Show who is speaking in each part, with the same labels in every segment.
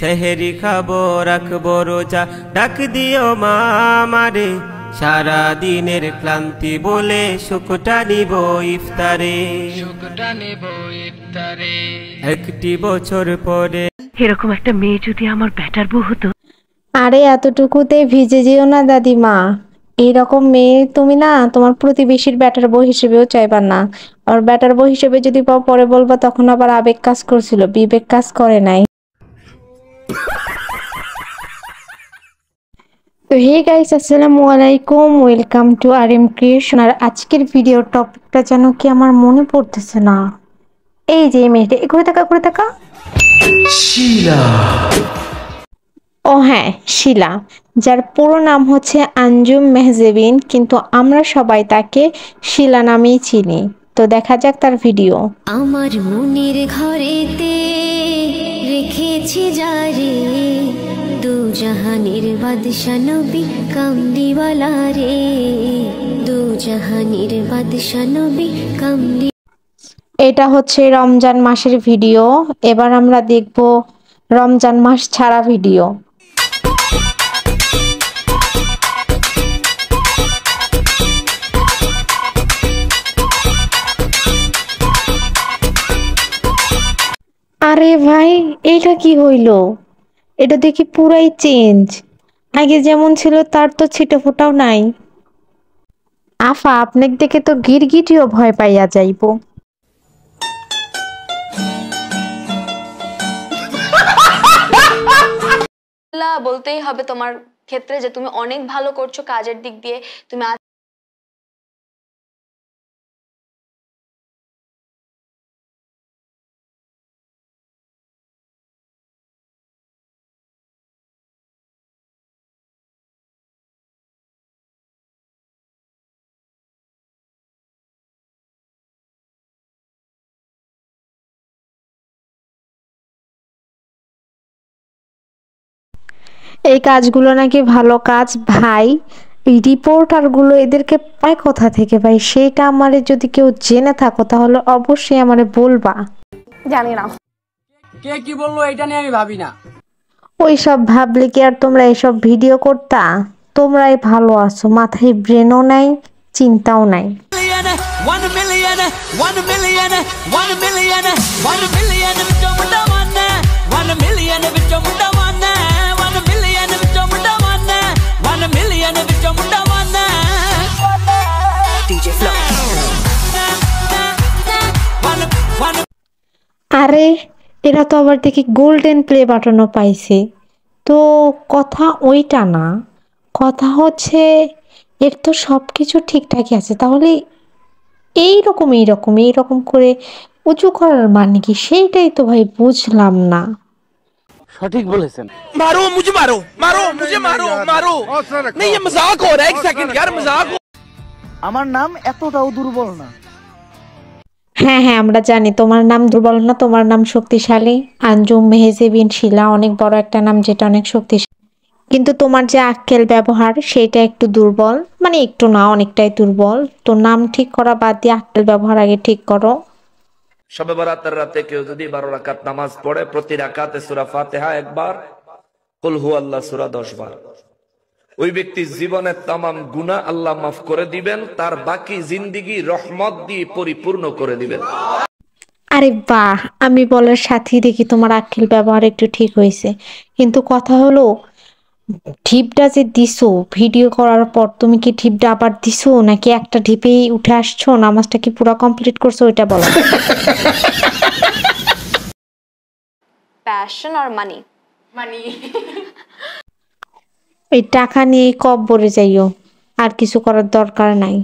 Speaker 1: সেহরি খাবো রাখবো রোজা, ডাক দিও মা আমারে, সারা দিনের ক্লান্তি বলে সুখটা নিব ইফতারে। একটি বছর পরে
Speaker 2: এরকম একটা মেয়ে যদি আমার ব্যাটার বউ হতো।
Speaker 3: আরে এতটুকুতে ভিজে যেও না দাদিমা, এইরকম মেয়ে তুমি না তোমার প্রতিবেশীর ব্যাটার বউ হিসেবেও চাইবা না। আর ব্যাটার বউ হিসেবে যদি পাও পরে বলবা তখন আবার আবেগ কাজ করছিল, বিবেক কাজ করে নাই। তো হে গাইস, আসসালামু আলাইকুম, ওয়েলকাম টু আরএম ক্রিয়েশন। আর আজকের ভিডিওর টপিকটা যেন কি আমার মনে পড়তেছে না। এই যে মেয়েটা ঘুরে থাকা শিলা। ও হ্যাঁ, শিলা, যার পুরো নাম হচ্ছে আঞ্জুম মেহজেবিন, কিন্তু আমরা সবাই তাকে শিলা নামেই চিনি। তো দেখা যাক তার ভিডিও।
Speaker 4: আমার মনের ঘরেতে রেখেছি যারে, দু জাহানের বাদশা নবী কামলিওয়ালা রে, দু জাহানের বাদশা নবী কামলি।
Speaker 3: এটা হচ্ছে রমজান মাসের ভিডিও। এবার আমরা দেখব রমজান মাস ছাড়া ভিডিও। আরে ভাই, এটা কি হইলো? এটা দেখি পুরাই চেঞ্জ। আগে যেমন ছিল তার তো ছিটে ফোটাও নাই। আফা, আপনাকে দেখে তো গিরগিটিও ভয় পাইয়া যাইব।
Speaker 5: বলতেই হবে তোমার ক্ষেত্রে যে তুমি অনেক ভালো করছো কাজের দিক দিয়ে। তুমি
Speaker 3: এই কাজগুলো নাকি ভালো কাজ ভাই। এই রিপোর্টারগুলো এদেরকে পায় কোথা থেকে ভাই? সেটা আমারে যদি কেউ জেনে থাকো তাহলে অবশ্যই আমারে বলবা।
Speaker 5: জানি না
Speaker 6: কে কি বললো এটা নিয়ে আমি ভাবি না।
Speaker 3: ওই সব ভাবলে কি আর তোমরা এইসব ভিডিও করতা? তোমরাই ভালো আছো, মাথায় ব্রেনও নাই, চিন্তাও নাই। আরে এরা তো আবার দেখি গোল্ডেন প্লে বাটনও পাইছে। তো কথা ওইটা না, কথা হচ্ছে এর তো সবকিছু ঠিকঠাকই আছে, তাহলে এইরকম করে উঁচু করার মানে কি? সেইটাই তো ভাই বুঝলাম না।
Speaker 6: সঠিক বলেছেন।
Speaker 7: मारो मुझे मारो नहीं ये मजाक हो रहा है। एक सेकंड यार, मजाक।
Speaker 6: আমার নাম এতটাও দুর্বল না।
Speaker 3: হ্যাঁ হ্যাঁ, আমরা জানি তোমার নাম দুর্বল না, তোমার নাম শক্তিশালী। আঞ্জুম মেহজেবিন শিলা অনেক বড় একটা নাম, যেটা অনেক শক্তিশালী। কিন্তু তোমার যে আক্কেল ব্যবহার সেটা একটু দুর্বল, মানে একটু না, অনেকটাই দুর্বল। তো নাম ঠিক করা বাদ দিয়ে আক্কেল ব্যবহার আগে ঠিক করো।
Speaker 8: শবে বরাতের রাতে কেউ যদি 12 রাকাত নামাজ পড়ে, প্রতি রাকাতে সূরা ফাতিহা একবার, কুল হুয়াল্লাহ সূরা 10 বার, ওই ব্যক্তির জীবনের তামাম গুনাহ আল্লাহ মাফ করে দিবেন, তার বাকি জিন্দেগি রহমত দিয়ে পরিপূর্ণ করে দিবেন।
Speaker 3: আরে বাহ, আমি বলার সাথেই দেখি তোমার আক্কেল ব্যবহার একটু ঠিক হয়েছে। কিন্তু কথা হলো, ঢিপটা যে দিছো ভিডিও করার পর, তুমি কি ঢিপটা আবার দিছো নাকি একটা ঢিপেই উঠে আসছো? নামাজটা কি পুরো কমপ্লিট করছো ওইটা বলো।
Speaker 5: প্যাশন আর মানি
Speaker 3: এই টাকা নিয়ে কব্বরে যাইও, আর কিছু করার দরকার নাই।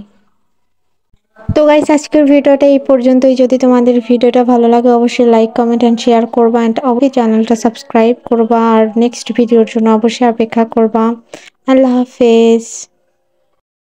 Speaker 3: তো গাইস, আজকের ভিডিওটা এই পর্যন্তই। যদি তোমাদের ভিডিওটা ভালো লাগে অবশ্যই লাইক, কমেন্ট এন্ড শেয়ার করবা, এন্ড অবশ্যই চ্যানেলটা সাবস্ক্রাইব করবা। আর নেক্সট ভিডিওর জন্য অবশ্যই অপেক্ষা করবা। আল্লাহ হাফেজ।